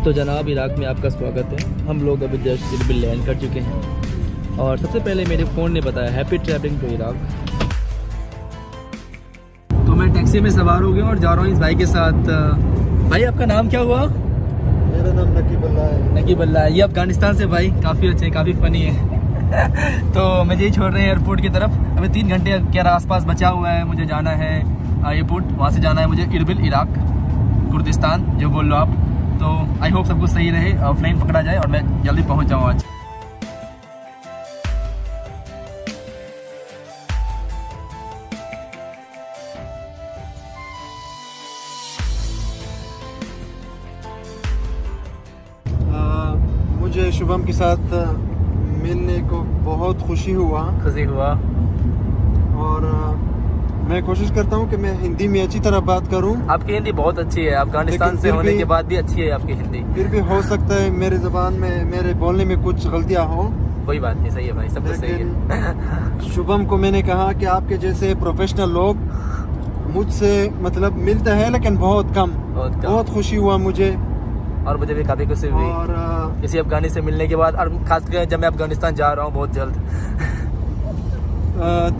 तो जनाब इराक में आपका स्वागत है। हम लोग अभी जस्ट इरबिल लैंड कर चुके हैं और सबसे पहले मेरे फ़ोन ने बताया हैप्पी ट्रैवलिंग टू इराक। तो मैं टैक्सी में सवार हो गया और जा रहा हूँ इस भाई के साथ। भाई आपका नाम क्या हुआ? मेरा नाम नकीबुल्लाह है। नकीबुल्लाह, ये अफगानिस्तान से भाई, काफ़ी अच्छे हैं, काफ़ी फ़नी है। तो मुझे ही छोड़ रहे हैं एयरपोर्ट की तरफ। अभी 3 घंटे के आसपास बचा हुआ है, मुझे जाना है एयरपोर्ट, वहाँ से जाना है मुझे इरबिल इराक, कुर्दिस्तान जो बोल लो आप। तो आई होप सब कुछ सही रहे और प्लेन पकड़ा जाए और मैं जल्दी पहुँच जाऊँ आज। मुझे शुभम के साथ मिलने को बहुत खुशी हुआ और मैं कोशिश करता हूँ कि मैं हिंदी में अच्छी तरह बात करूँ। आपकी हिंदी बहुत अच्छी है, अफगानिस्तान से होने के बाद भी अच्छी है आपकी हिंदी। फिर भी हो सकता है मेरे ज़बान में, मेरे बोलने में कुछ गलतियाँ हो। कोई बात नहीं, सही है भाई, सब कुछ सही है। शुभम को मैंने कहा कि आपके जैसे प्रोफेशनल लोग मुझसे मतलब मिलते हैं लेकिन बहुत कम। बहुत खुशी हुआ मुझे और मुझे भी काफ़ी खुशी हुई और किसी अफगानी से मिलने के बाद, और खासकर जब मैं अफगानिस्तान जा रहा हूँ बहुत जल्द।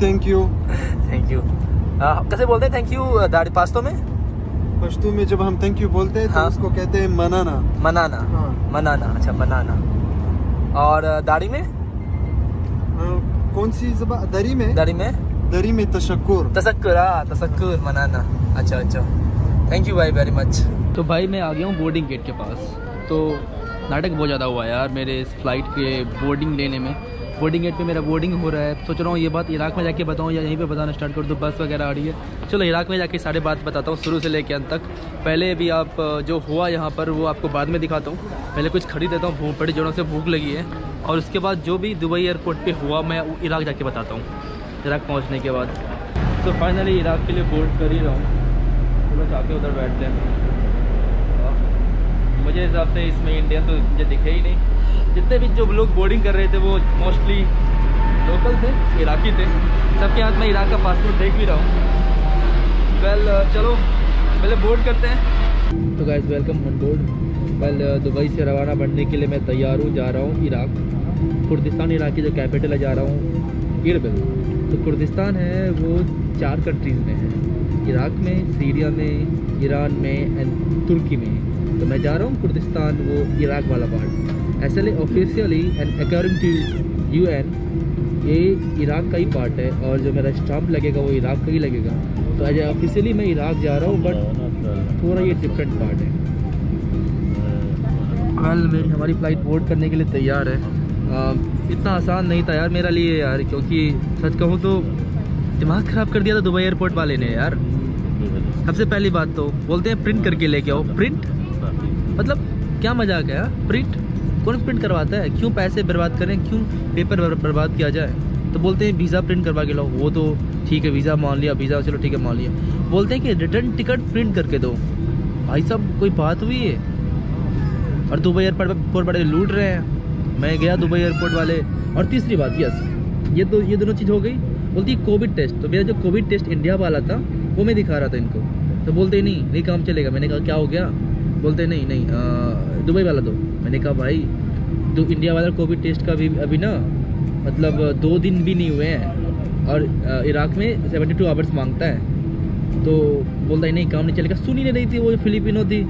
Thank you. कैसे बोलते हैं थैंक यू दाढ़ी पास्तों में? पश्तो में जब हम थैंक यू बोलते हैं तो उसको कहते हैं मनाना। हाँ। मनाना, अच्छा मनाना। और दाढ़ी में कौन सी ज़बान? दरी में तशक्कुर मनाना। अच्छा, थैंक यू भाई वेरी मच। तो भाई मैं आ गया हूँ बोर्डिंग गेट के पास। तो नाटक बहुत ज़्यादा हुआ यार मेरे इस फ्लाइट के बोर्डिंग लेने में। बोर्डिंग गेट पे मेरा बोर्डिंग हो रहा है। सोच रहा हूँ ये बात इराक में जाके बताऊँ या यहीं पे बताना स्टार्ट कर दूँ, बस वगैरह आ रही है। चलो इराक में जाके सारे बात बताता हूँ शुरू से लेके अंत तक। पहले भी आप जो हुआ यहाँ पर वो आपको बाद में दिखाता हूँ। पहले कुछ खरीद देता हूँ, बड़ी जोरों से भूख लगी है। और उसके बाद जो भी दुबई एयरपोर्ट पर हुआ मैं इराक जाके बताता हूँ, इराक पहुँचने के बाद। तो फाइनली इराक के लिए बोर्ड कर ही रहा हूँ। बस आके उधर बैठते हैं। मुझे हिसाब से इसमें इंडियन तो मुझे दिखे ही नहीं। जितने भी जो लोग बोर्डिंग कर रहे थे वो मोस्टली लोकल थे, इराकी थे। सबके हाथ में इराक का पासपोर्ट देख भी रहा हूँ। वेल चलो पहले बोर्ड करते हैं। तो guys welcome on board. Well Dubai से रवाना बनने के लिए मैं तैयार हूँ, जा रहा हूँ इराक, कुर्दिस्तान इराक की जो कैपिटल है, जा रहा हूँ इरबिल। तो कुर्दिस्तान है वो 4 कंट्रीज़ में है, इराक में, सीरिया में, ईरान में एंड तुर्की में। तो मैं जा रहा हूँ कुर्दिस्तान, वो इराक वाला पार्ट। ऐसे officially and according to UN ये इराक का ही पार्ट है और जो मेरा स्टाम्प लगेगा वो इराक का ही लगेगा। तो एज ऑफिशियली मैं इराक जा रहा हूँ, बट थोड़ा ये डिफरेंट पार्ट है। वेल हमारी फ़्लाइट बोर्ड करने के लिए तैयार है। इतना आसान नहीं था यार मेरे लिए यार, क्योंकि सच कहूँ तो दिमाग ख़राब कर दिया था दुबई एयरपोर्ट वाले ने यार। सबसे पहली बात तो बोलते हैं प्रिंट करके लेके आओ। प्रिंट मतलब क्या मजाक है यार? प्रिंट कौन प्रिंट करवाता है? क्यों पैसे बर्बाद करें, क्यों पेपर बर्बाद किया जाए? तो बोलते हैं वीज़ा प्रिंट करवा के लाओ। वो तो ठीक है, वीज़ा मान लिया, वीज़ा चलो ठीक है मान लिया। बोलते हैं कि रिटर्न टिकट प्रिंट करके दो। भाई साहब कोई बात हुई है? और दुबई एयरपोर्ट बड़े लूट रहे हैं। मैं गया दुबई एयरपोर्ट वाले। और तीसरी बात, यस ये दोनों चीज़ हो गई। बोलती है कोविड टेस्ट। तो मेरा जो कोविड टेस्ट इंडिया वाला था वो मैं दिखा रहा था इनको। तो बोलते नहीं काम चलेगा। मैंने कहा क्या हो गया? बोलते नहीं दुबई वाला दो। मैंने कहा भाई इंडिया वाला कोविड टेस्ट का भी अभी ना मतलब 2 दिन भी नहीं हुए हैं और इराक में 72 आवर्स मांगता है। तो बोलता है नहीं काम नहीं चलेगा। सुन ही नहीं रही थी वो, फिलिपिनो थी,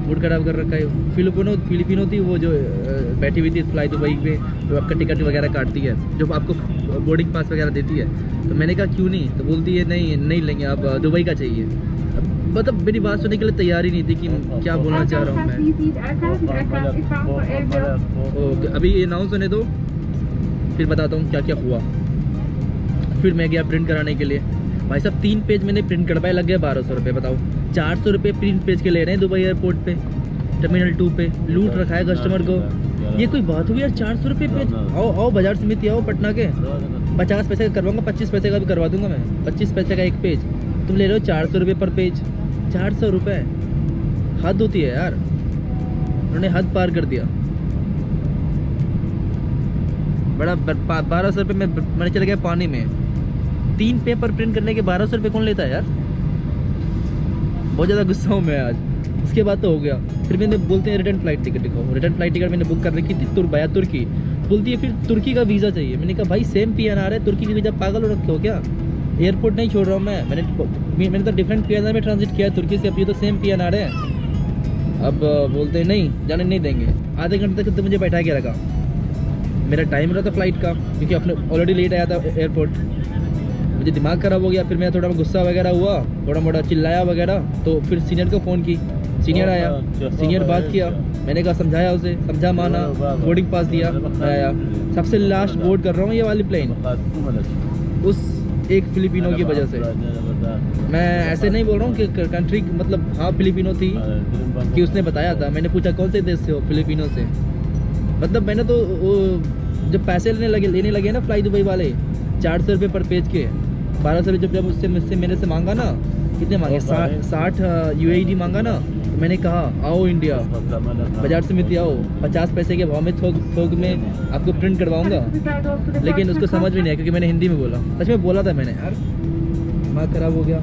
मूड खराब कर रखा है। फिलिपिनो थी वो जो बैठी हुई थी फ्लाई दुबई पे, जो आपका टिकट वगैरह काटती है, जो आपको बोर्डिंग पास वगैरह देती है। तो मैंने कहा क्यों नहीं? तो बोलती है नहीं लेंगे, आप दुबई का चाहिए। मतलब मेरी बात सुनने के लिए तैयार ही नहीं थी कि क्या बोलना चाह रहा हूँ मैं। ओके अभी ये अनाउंस होने दो, फिर बताता हूँ क्या क्या हुआ। फिर मैं गया प्रिंट कराने के लिए। भाई साहब 3 पेज मैंने प्रिंट करवाए, लग गए 1200 रुपये। बताओ 400 रुपये प्रिंट पेज के ले रहे हैं दुबई एयरपोर्ट पे, टर्मिनल 2 पे। लूट रखा है कस्टमर को। ये कोई बात हुई यार? 400 रुपये पेज। आओ बाजार समिति आओ पटना के, 50 पैसे का करवाऊँगा, 25 पैसे का भी करवा दूँगा मैं। 25 पैसे का 1 पेज, तुम ले रहे हो 400 रुपये पर पेज। 400 रुपये हद होती है यार, उन्होंने हद पार कर दिया। बड़ा 1200 रुपये में मैंने चले गया पानी में। 3 पेपर प्रिंट करने के 1200 रुपये कौन लेता है यार? बहुत ज़्यादा गुस्सा हूँ मैं आज। उसके बाद तो हो गया। फिर मैंने बोलते हैं रिटर्न फ्लाइट टिकट दिखाओ, रिटर्न फ्लाइट टिकट मैंने बुक कर रखी थी बाया तुर्की। बोलती है फिर तुर्की का वीज़ा चाहिए। मैंने कहा भाई सेम PNR है, तुर्की का वीज़ा पागल हो रखे हो क्या? एयरपोर्ट नहीं छोड़ रहा हूँ मैंने तो डिफरेंट PNR में ट्रांजिट किया है तुर्की से, अब ये तो सेम PNR है। अब बोलते हैं नहीं जाने नहीं देंगे। आधे घंटे तक तो मुझे बैठा के रखा। मेरा टाइम रहा था फ्लाइट का, क्योंकि अपने ऑलरेडी लेट आया था एयरपोर्ट। मुझे दिमाग ख़राब हो गया। फिर मैं थोड़ा गुस्सा वगैरह हुआ, थोड़ा मोड़ा चिल्लाया वगैरह, तो फिर सीनियर को फ़ोन की। सीनियर आया, सीनियर बात किया, मैंने कहा समझाया उसे, समझा माना, बोर्डिंग पास दिया, आया। सबसे लास्ट बोर्ड कर रहा हूँ ये वाली प्लेन, उस एक फिलिपिनो की वजह से। मैं ऐसे नहीं बोल रहा हूँ कि कंट्री मतलब हाँ फिलिपिनो थी कि उसने बताया था। मैंने पूछा कौन से देश से हो? फिलिपिनो से। मतलब मैंने तो जब पैसे लेने लगे ना फ्लाई दुबई वाले 400 रुपये पर पेज के, 1200 रुपये जब उससे मेरे से मांगा ना, कितने मांगे 60 UAD मांगा ना, तो मैंने कहा आओ इंडिया, बाजार समिति आओ, 50 पैसे के भाव में थोक में आपको प्रिंट करवाऊंगा। लेकिन उसको समझ में नहीं आया क्योंकि मैंने हिंदी में बोला। सच में बोला था मैंने यार, दिमाग ख़राब हो गया।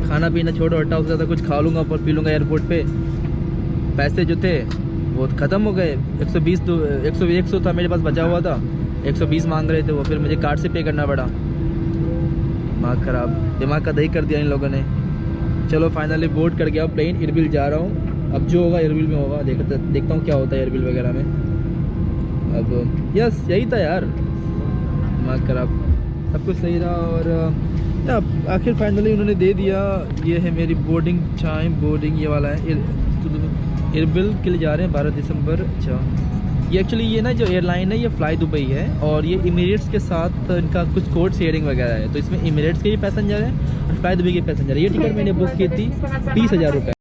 खाना पीना छोड़ो, हटा हो जाता, कुछ खा लूँगा पर पी लूँगा एयरपोर्ट पे। पैसे जो थे वो ख़त्म हो गए। 100 था मेरे पास बचा हुआ था, 120 मांग रहे थे वो, फिर मुझे कार्ड से पे करना पड़ा। दिमाग ख़राब, दिमाग का दही कर दिया इन लोगों ने। चलो फाइनली बोर्ड कर गया प्लेन, इरबिल जा रहा हूँ। अब जो होगा इरबिल में होगा, देखता हूँ क्या होता है इरबिल वगैरह में। अब यस यही था यार, दिमाग ख़राब, सब कुछ सही रहा। और आखिर फाइनली उन्होंने दे दिया। ये है मेरी बोर्डिंग टाइम, बोर्डिंग ये वाला है। इरबिल के लिए जा रहे हैं 12 दिसंबर। अच्छा ये एक्चुअली ये ना जो एयरलाइन है ये फ्लाई दुबई है, और ये इमिरेट्स के साथ इनका कुछ कोड शेयरिंग वगैरह है। तो इसमें इमिरेट्स के भी पैसेंजर हैं और फ्लाई दुबई के पैसेंजर। ये टिकट मैंने बुक की थी 30,000 रुपये।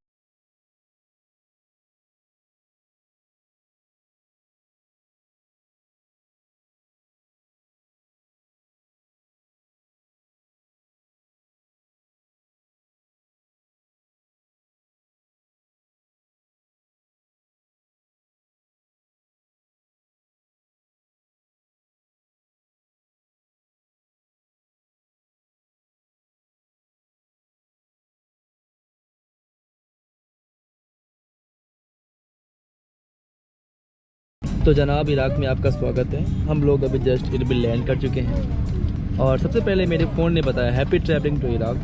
तो जनाब इराक में आपका स्वागत है। हम लोग अभी जस्ट इरबिल लैंड कर चुके हैं, और सबसे पहले मेरे फ़ोन ने बताया हैप्पी ट्रैवलिंग टू इराक।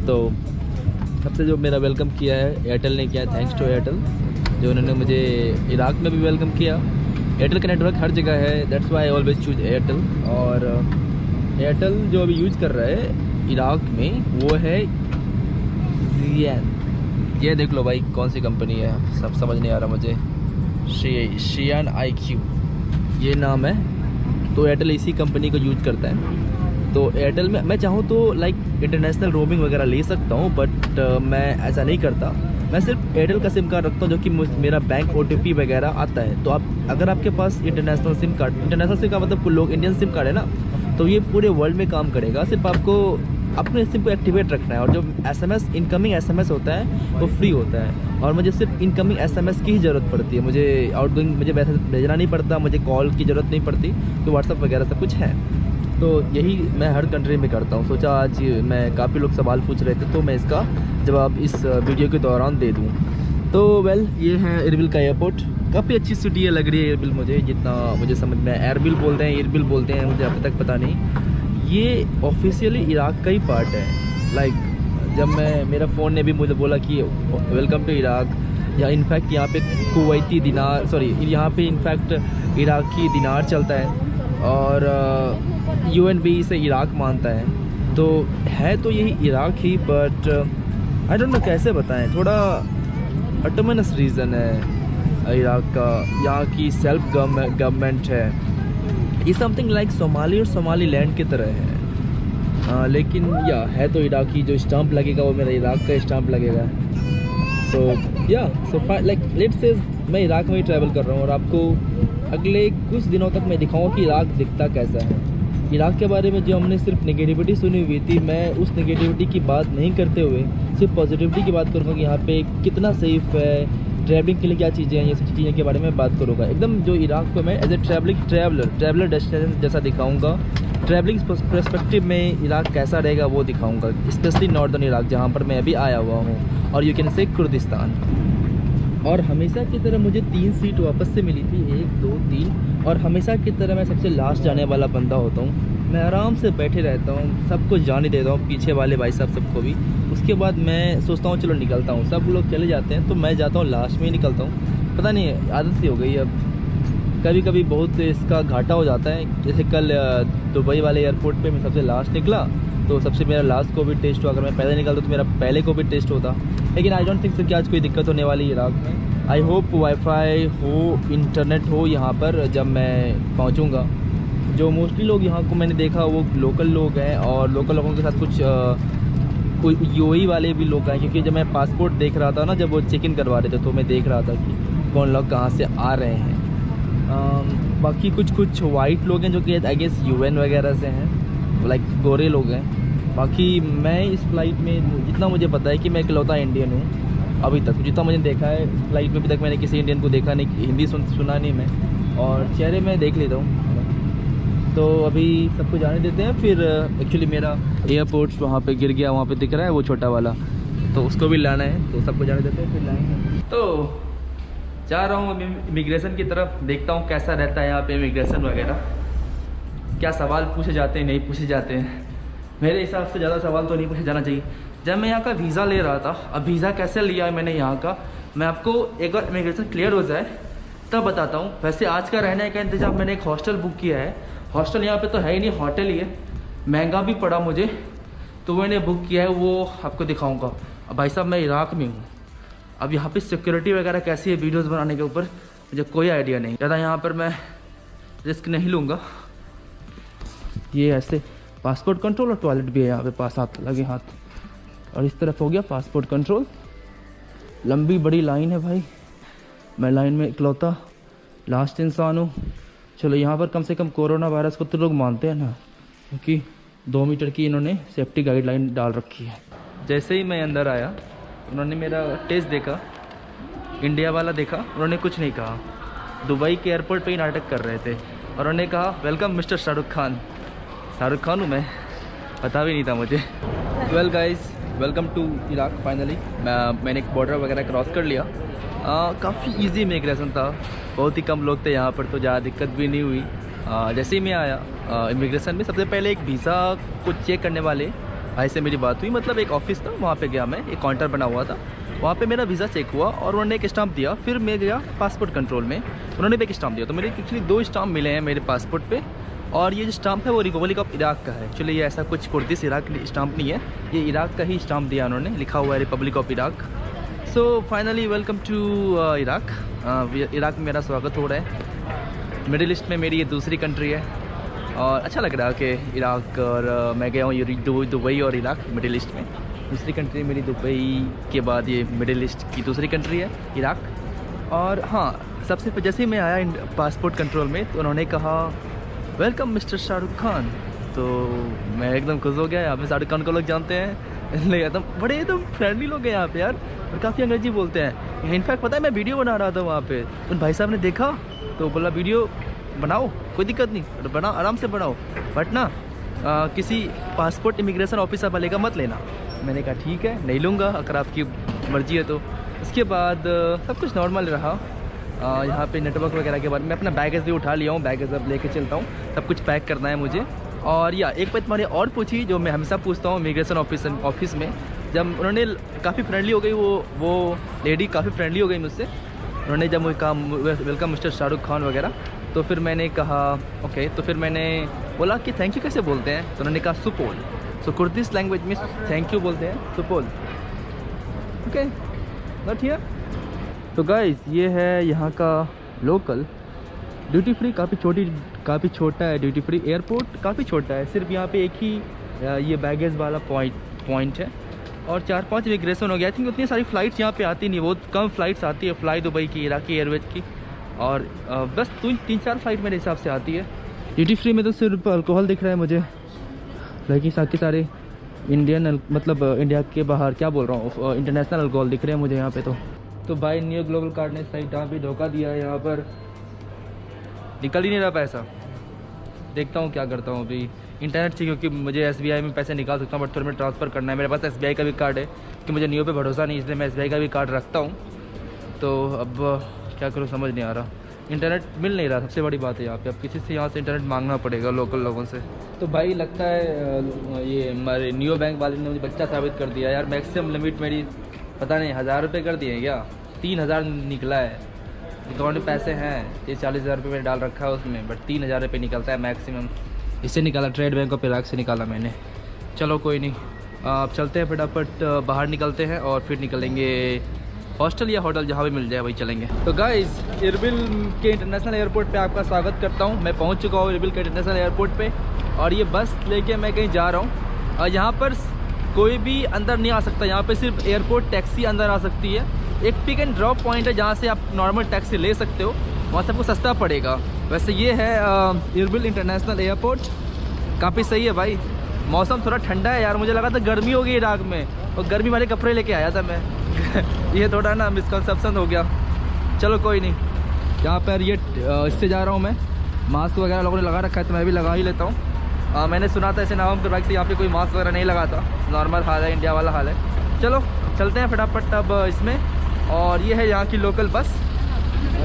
तो सबसे जो मेरा वेलकम किया है एयरटेल ने किया है, थैंक्स टू एयरटेल, जो उन्होंने मुझे इराक में भी वेलकम किया। एयरटेल का नेटवर्क हर जगह है, that's why I always choose Airtel. और एयरटेल जो अभी यूज़ कर रहा है इराक में वो है ज़ियान। ये देख लो भाई कौन सी कंपनी है, सब समझ नहीं आ रहा मुझे। शियान IQ ये नाम है। तो एयरटेल इसी कंपनी को यूज करता है। तो एयरटेल में मैं चाहूँ तो लाइक इंटरनेशनल रोमिंग वगैरह ले सकता हूँ, बट मैं ऐसा नहीं करता। मैं सिर्फ एयरटेल का सिम कार्ड रखता हूँ, जो कि मेरा बैंक OTP वगैरह आता है। तो आप अगर आपके पास इंटरनेशनल सिम कार्ड का मतलब लोग इंडियन सिम कार्ड है ना, तो ये पूरे वर्ल्ड में काम करेगा। सिर्फ आपको अपने सिम को एक्टिवेट रखना है, और जो SMS इनकमिंग SMS होता है वो फ्री होता है। और मुझे सिर्फ इनकमिंग SMS की ही ज़रूरत पड़ती है, मुझे आउटगोइंग मुझे वैसे भेजना नहीं पड़ता, मुझे कॉल की ज़रूरत नहीं पड़ती। तो व्हाट्सअप वगैरह सब कुछ है। तो यही मैं हर कंट्री में करता हूँ। सोचा आज मैं काफ़ी लोग सवाल पूछ रहे थे तो मैं इसका जवाब इस वीडियो के दौरान दे दूँ। तो वेल ये है इरबिल का एयरपोर्ट। काफ़ी अच्छी सिटी है, लग रही है इरबिल मुझे, जितना मुझे समझ में। एरबिल बोलते हैं, इरबिल बोलते हैं, मुझे अभी तक पता नहीं। ये ऑफिशियली इराक का ही पार्ट है। लाइक जब मेरा फ़ोन ने भी मुझे बोला कि वेलकम टू इराक, या इनफैक्ट यहाँ पे कुवैती दिनार, यहाँ पे इनफैक्ट इराकी दिनार चलता है, और UN भी इसे इराक मानता है। तो है तो यही Iraq he, but I don't know कैसे बताएं, थोड़ा ऑटोनमस रीजन है इराक का। यहाँ की सेल्फ गवर्नमेंट है। ये समथिंग लाइक सोमाली और सोमाली लैंड की तरह है। लेकिन या है तो इराकी। जो स्टाम्प लगेगा वो मेरा इराक का स्टाम्प लगेगा। सो लाइक लेट्स से मैं इराक में ही ट्रैवल कर रहा हूँ, और आपको अगले कुछ दिनों तक मैं दिखाऊंगा कि इराक दिखता कैसा है। इराक के बारे में जो हमने सिर्फ नेगेटिविटी सुनी हुई थी, मैं उस नेगेटिविटी की बात नहीं करते हुए सिर्फ पॉजिटिविटी की बात करूँगा कि यहाँ पे कितना सेफ़ है, ट्रैवलिंग के लिए क्या चीज़ें हैं, ये सब चीज़ें के बारे में बात करूँगा एकदम। जो इराक को मैं एज ए ट्रैवलर डेस्टिनेशन जैसा दिखाऊँगा। ट्रैवलिंग पर्सपेक्टिव में इराक कैसा रहेगा वो दिखाऊँगा, स्पेशली नॉर्दर्न इराक जहाँ पर मैं अभी आया हुआ हूँ, और यू कैन से कुर्दिस्तान। और हमेशा की तरह मुझे 3 सीट वापस से मिली थी, 1 2 3, और हमेशा की तरह मैं सबसे लास्ट जाने वाला बंदा होता हूँ। मैं आराम से बैठे रहता हूँ, सबको जाने देता हूँ, पीछे वाले भाई साहब सबको भी। उसके बाद मैं सोचता हूँ चलो निकलता हूँ, सब लोग चले जाते हैं तो मैं जाता हूँ लास्ट में ही निकलता हूँ। पता नहीं आदत सी हो गई अब, कभी कभी बहुत इसका घाटा हो जाता है। जैसे कल दुबई वाले एयरपोर्ट पे मैं सबसे लास्ट निकला तो सबसे मेरा लास्ट कोविड टेस्ट हुआ। अगर मैं पहले निकलता तो मेरा पहले कोविड टेस्ट होता, लेकिन आई डोंट थिंक सो कि आज कोई दिक्कत होने वाली इराक में। आई होप वाईफाई हो, इंटरनेट हो यहाँ पर जब मैं पहुँचूँगा। जो मोस्टली लोग यहाँ को मैंने देखा वो लोकल लोग हैं, और लोकल लोगों के साथ कुछ कोई यूएई वाले भी लोग हैं, क्योंकि जब मैं पासपोर्ट देख रहा था ना, जब वो चेक इन करवा रहे थे तो मैं देख रहा था कि कौन लोग कहाँ से आ रहे हैं। बाकी कुछ वाइट लोग हैं जो कि आई गेस यूएन वगैरह से हैं, लाइक गोरे लोग हैं। बाकी मैं इस फ्लाइट में जितना मुझे पता है कि मैं इकलौता इंडियन हूँ अभी तक, जितना मुझे देखा है इस फ्लाइट में अभी तक मैंने किसी इंडियन को देखा नहीं, हिंदी सुना नहीं मैं, और चेहरे में देख लेता हूँ। तो अभी सबको जाने देते हैं। फिर एक्चुअली मेरा एयरपोर्ट वहाँ पे गिर गया, वहाँ पे दिख रहा है वो छोटा वाला, तो उसको भी लाना है, तो सबको जाने देते हैं फिर लाएंगे। तो जा रहा हूँ इमिग्रेशन की तरफ, देखता हूँ कैसा रहता है यहाँ पे इमिग्रेशन वगैरह, क्या सवाल पूछे जाते हैं नहीं पूछे जाते हैं। मेरे हिसाब से ज़्यादा सवाल तो नहीं पूछे जाना चाहिए। जब मैं यहाँ का वीज़ा ले रहा था, अब वीज़ा कैसे लिया है मैंने यहाँ का, मैं आपको एक बार इमिग्रेशन क्लियर हो जाए तब बताता हूँ। वैसे आज का रहने का इंतजाम मैंने एक हॉस्टल बुक किया है। हॉस्टल यहाँ पे तो है ही नहीं, होटल ही है, महंगा भी पड़ा मुझे, तो मैंने बुक किया है, वो आपको दिखाऊंगा। अब भाई साहब मैं इराक में हूँ, अब यहाँ पे सिक्योरिटी वगैरह कैसी है वीडियोस बनाने के ऊपर मुझे कोई आइडिया नहीं, ज़्यादा यहाँ पर मैं रिस्क नहीं लूँगा। ये ऐसे पासपोर्ट कंट्रोल और टॉयलेट भी है यहाँ पे पास हाथ लगे हाथ, और इस तरफ हो गया पासपोर्ट कंट्रोल। लंबी बड़ी लाइन है भाई, मैं लाइन में इकलौता लास्ट इंसान हूँ। चलो यहाँ पर कम से कम कोरोना वायरस को तो लोग मानते हैं ना, क्योंकि 2 मीटर की इन्होंने सेफ्टी गाइडलाइन डाल रखी है। जैसे ही मैं अंदर आया उन्होंने मेरा टेस्ट देखा, इंडिया वाला देखा, उन्होंने कुछ नहीं कहा। दुबई के एयरपोर्ट पे ही नाटक कर रहे थे, और उन्होंने कहा वेलकम मिस्टर शाहरुख खान। शाहरुख खान हूँ मैं, पता भी नहीं था मुझे। Well guys, welcome to Iraq. Finally मैंने एक बॉर्डर वगैरह क्रॉस कर लिया। काफ़ी इजी इमिग्रेशन था, बहुत ही कम लोग थे यहाँ पर, तो ज़्यादा दिक्कत भी नहीं हुई। जैसे ही मैं आया इमिग्रेशन में, सबसे पहले एक वीज़ा को चेक करने वाले भाई से मेरी बात हुई, मतलब एक ऑफिस था वहाँ पे गया मैं, एक काउंटर बना हुआ था, वहाँ पे मेरा वीज़ा चेक हुआ और उन्होंने एक स्टाम्प दिया। फिर मैं गया पासपोर्ट कंट्रोल में, उन्होंने भी एक स्टाम्प दिया। तो मेरे एक्चुअली 2 स्टाम्प मिले हैं मेरे पासपोर्ट पे, और ये जो स्टाम्प है वो रिपब्लिक ऑफ इराक का है। एक्चुअली ये ऐसा कुछ कुर्दिश इराक स्टाम्प नहीं है, ये इराक का ही स्टाम्प दिया उन्होंने, लिखा हुआ है republic of Iraq. So finally welcome to Iraq. Iraq में मेरा स्वागत हो रहा है। मिडिल ईस्ट में मेरी ये दूसरी कंट्री है, और अच्छा लग रहा है कि इराक, और मैं गया हूँ दुबई और इराक मिडिल ईस्ट में। दूसरी कंट्री मेरी दुबई के बाद ये मिडिल ईस्ट की दूसरी कंट्री है इराक। और हाँ, सबसे जैसे ही मैं आया पासपोर्ट कंट्रोल में तो उन्होंने कहा वेलकम मिस्टर शाहरुख खान, तो मैं एकदम खुश हो गया। यहाँ पे शाहरुख खान को लोग जानते हैं, एकदम बड़े एकदम फ्रेंडली लोग हैं यहाँ पे यार, और काफ़ी अंग्रेजी बोलते हैं। इनफैक्ट पता है मैं वीडियो बना रहा था वहाँ पे, तो भाई साहब ने देखा तो बोला वीडियो बनाओ, कोई दिक्कत नहीं, बनाओ आराम से बनाओ, बट ना किसी पासपोर्ट इमिग्रेशन ऑफिसर वाले का मत लेना। मैंने कहा ठीक है, नहीं लूँगा अगर आपकी मर्ज़ी है तो। उसके बाद सब कुछ नॉर्मल रहा। यहाँ पे नेटवर्क वगैरह के बारे में अपना बैगेज भी उठा लिया हूँ, बैगेज अब लेके चलता हूँ, सब कुछ पैक करना है मुझे। और या एक बात मैंने और पूछी जो मैं हमेशा पूछता हूँ इमिग्रेशन ऑफिस में, जब उन्होंने काफ़ी फ्रेंडली हो गई, वो लेडी काफ़ी फ्रेंडली हो गई मुझसे। उन्होंने जब मुझे कहा वेलकम मिस्टर शाहरुख खान वगैरह, तो फिर मैंने कहा ओके, तो फिर मैंने बोला कि थैंक यू कैसे बोलते हैं, तो उन्होंने कहा सुपोल। सो कुर्दिश लैंग्वेज में थैंक यू बोलते हैं सुपोल। Okay, not here. तो गाइस ये है यहाँ का लोकल ड्यूटी फ्री, काफ़ी छोटा है ड्यूटी फ्री। एयरपोर्ट काफ़ी छोटा है, सिर्फ यहाँ पे एक ही ये बैगेज वाला पॉइंट है, और 4-5 इमिग्रेशन हो गया। आई थिंक उतनी सारी फ़्लाइट्स यहाँ पे आती नहीं, बहुत कम फ़्लाइट्स आती है, फ्लाई दुबई की, इराकी एयरवेज की, और बस 3-4 फ़्लाइट मेरे हिसाब से आती है। ड्यूटी फ्री में तो सिर्फ अल्कोहल दिख रहा है मुझे, बाकी सारे सारे इंडियन, मतलब इंडिया के बाहर क्या बोल रहा हूँ, इंटरनेशनल अल्कोहल दिख रहे हैं मुझे यहाँ पे। तो तो भाई न्यू ग्लोबल कार्ड ने सही टाइम पे धोखा दिया है। यहाँ पर निकल ही नहीं रहा पैसा। देखता हूँ क्या करता हूँ अभी। इंटरनेट से, क्योंकि मुझे SBI में पैसे निकाल सकता हूँ बट फिर मैं ट्रांसफ़र करना है। मेरे पास SBI का भी कार्ड है कि मुझे नियो पे भरोसा नहीं, इसलिए मैं SBI का भी कार्ड रखता हूँ। तो अब क्या करूँ समझ नहीं आ रहा। इंटरनेट मिल नहीं रहा, सबसे बड़ी बात है यहाँ पे। अब किसी से यहाँ से इंटरनेट मांगना पड़ेगा, लोकल लोगों से। तो भाई लगता है ये हमारे नियो बैंक वाले ने मुझे बच्चा साबित कर दिया यार। मैक्सिमम लिमिट मेरी पता नहीं 1000 रुपये कर दिए क्या, 3000 निकला है। अकाउंट में पैसे हैं 40,000 रुपये मैंने डाल रखा है उसमें, बट 3000 रुपये निकलता है मैक्सिमम। इससे निकाला, ट्रेड बैंक ऑफ पिराग से निकाला मैंने। चलो कोई नहीं, अब चलते हैं फटाफट बाहर निकलते हैं और फिर निकलेंगे हॉस्टल या होटल, जहाँ भी मिल जाए वही चलेंगे। तो गाइस, इरबिल के इंटरनेशनल एयरपोर्ट पे आपका स्वागत करता हूँ। मैं पहुँच चुका हूँ इरबिल के इंटरनेशनल एयरपोर्ट पे और ये बस लेके मैं कहीं जा रहा हूँ। और यहाँ पर कोई भी अंदर नहीं आ सकता, यहाँ पे सिर्फ एयरपोर्ट टैक्सी अंदर आ सकती है। एक पिक एंड ड्रॉप पॉइंट है जहाँ से आप नॉर्मल टैक्सी ले सकते हो, वहाँ सबको सस्ता पड़ेगा। वैसे ये है इरबिल इंटरनेशनल एयरपोर्ट, काफ़ी सही है भाई। मौसम थोड़ा ठंडा है यार, मुझे लगा था गर्मी होगी इराक में, और गर्मी वाले कपड़े लेके आया था मैं। ये थोड़ा ना मिसकंसेप्शन हो गया। चलो कोई नहीं, यहाँ पर ये इससे जा रहा हूँ मैं। मास्क वगैरह लोगों ने लगा रखा है तो मैं भी लगा ही लेता हूँ। मैंने सुना था ऐसे नाम के बाइक से यहाँ पे कोई मास्क वगैरह नहीं लगाता, नॉर्मल हाल है, इंडिया वाला हाल है। चलो चलते हैं फटाफट अब इसमें। और ये है यहाँ की local bus,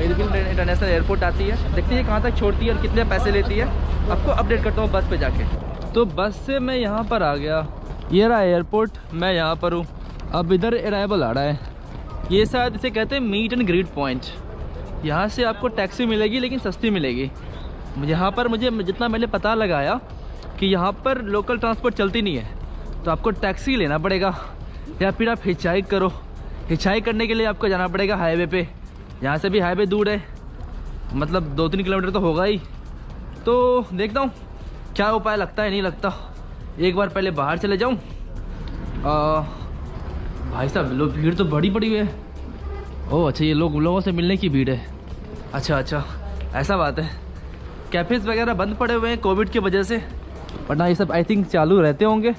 Erbil international airport आती है। देखते हैं कहाँ तक छोड़ती है और कितने पैसे लेती है, आपको अपडेट करता हूँ बस पे जाके। तो बस से मैं यहाँ पर आ गया, ये रहा एयरपोर्ट, मैं यहाँ पर हूँ। अब इधर अराइवल आ रहा है, ये शायद इसे कहते हैं मीट एंड ग्रीट पॉइंट। यहाँ से आपको टैक्सी मिलेगी लेकिन सस्ती मिलेगी। यहाँ पर मुझे जितना मैंने पता लगाया कि यहाँ पर लोकल ट्रांसपोर्ट चलती नहीं है, तो आपको टैक्सी लेना पड़ेगा या फिर आप हिचाइक करो। हिचाइक करने के लिए आपको जाना पड़ेगा हाईवे पे। यहाँ से भी हाईवे दूर है, मतलब 2-3 किलोमीटर तो होगा ही। तो देखता हूँ क्या उपाय लगता है, नहीं लगता। एक बार पहले बाहर चले जाऊँ। भाई साहब लोग, भीड़ तो बड़ी बड़ी है। ओह अच्छा, ये लोगों से मिलने की भीड़ है। अच्छा ऐसा बात है। कैफ़ेज़ वगैरह बंद पड़े हुए हैं कोविड की वजह से, वरना ये सब आई थिंक चालू रहते होंगे।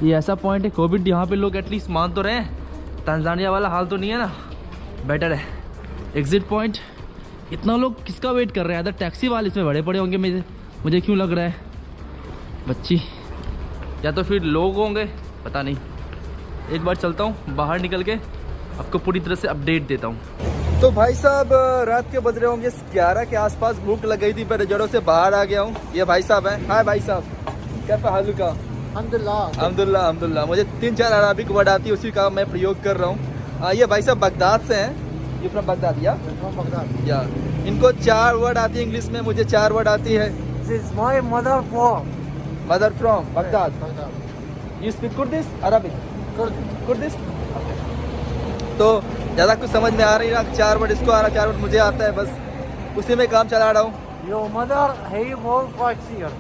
ये ऐसा पॉइंट है, कोविड यहाँ पे लोग एटलीस्ट मान तो रहे हैं। तंजानिया वाला हाल तो नहीं है ना, बेटर है। एग्ज़िट पॉइंट, इतना लोग किसका वेट कर रहे हैं? अदर टैक्सी वाले इसमें बड़े पड़े होंगे, मुझे क्यों लग रहा है। बच्ची या तो फिर लोग होंगे, पता नहीं। एक बार चलता हूँ बाहर निकल के, आपको पूरी तरह से अपडेट देता हूँ। तो भाई साहब रात के बज रहे होंगे 11 के आसपास। भूख लग गई थी, पर जड़ों से बाहर आ गया हूँ। ये भाई साहब हैं। हाय भाई साहब, कैसा हाल का? अल्हम्दुलिल्लाह। मुझे 3-4 अरबिक वर्ड आती है, उसी का मैं प्रयोग कर रहा हूँ। ये भाई साहब बगदाद से हैं। ये फ्रॉम बगदाद या इनको 4 वर्ड आती है इंग्लिश में, मुझे 4 वर्ड आती है। Mother from Baghdad. You speak Kurdish, Arabic? Kurdish. तो ज़्यादा कुछ समझ में आ रही है, 4 वर्ड इसको आ रहा, 4 वर्ड मुझे आता है, बस उसी में काम चला रहा हूँ। Your mother है बहुत फाइटर।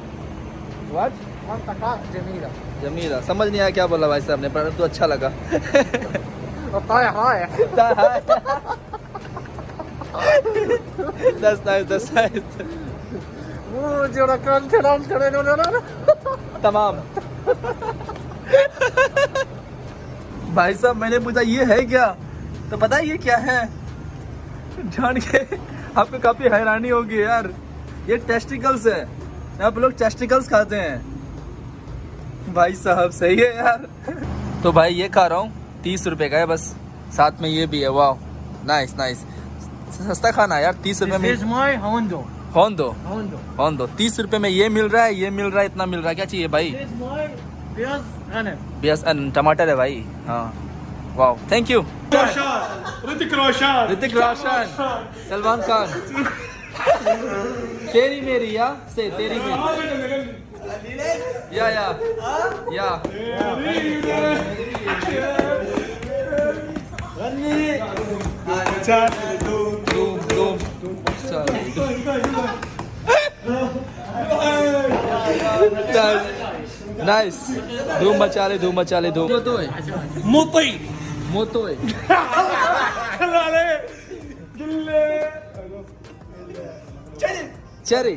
What? जमीला। जमीला, समझ नहीं आया क्या बोला भाई साहब ने, पर तो अच्छा लगा। दस तमाम। भाई साहब मैंने पूछा ये है क्या, तो पता है ये क्या है? जान के आपको काफी हैरानी होगी यार, ये टेस्टिकल्स है। आप लोग टेस्टिकल्स खाते हैं भाई साहब, सही है यार। तो भाई ये खा रहा हूँ, 30 रुपए का है बस, साथ में ये भी है। वाह नाइस, सस्ता खाना है यार, 30 रुपए में। होंदो 30 रुपए में ये मिल रहा है, ये मिल रहा है, इतना मिल रहा है। क्या चाहिए भाई? प्याज टमाटर है भाई। हाँ वाह, थैंक यू। ऋतिक रोशन, सलमान खान। तेरी मेरी या से तेरी मेरी या नाइस। धूम मचा ले धूम। मोतोय चेरी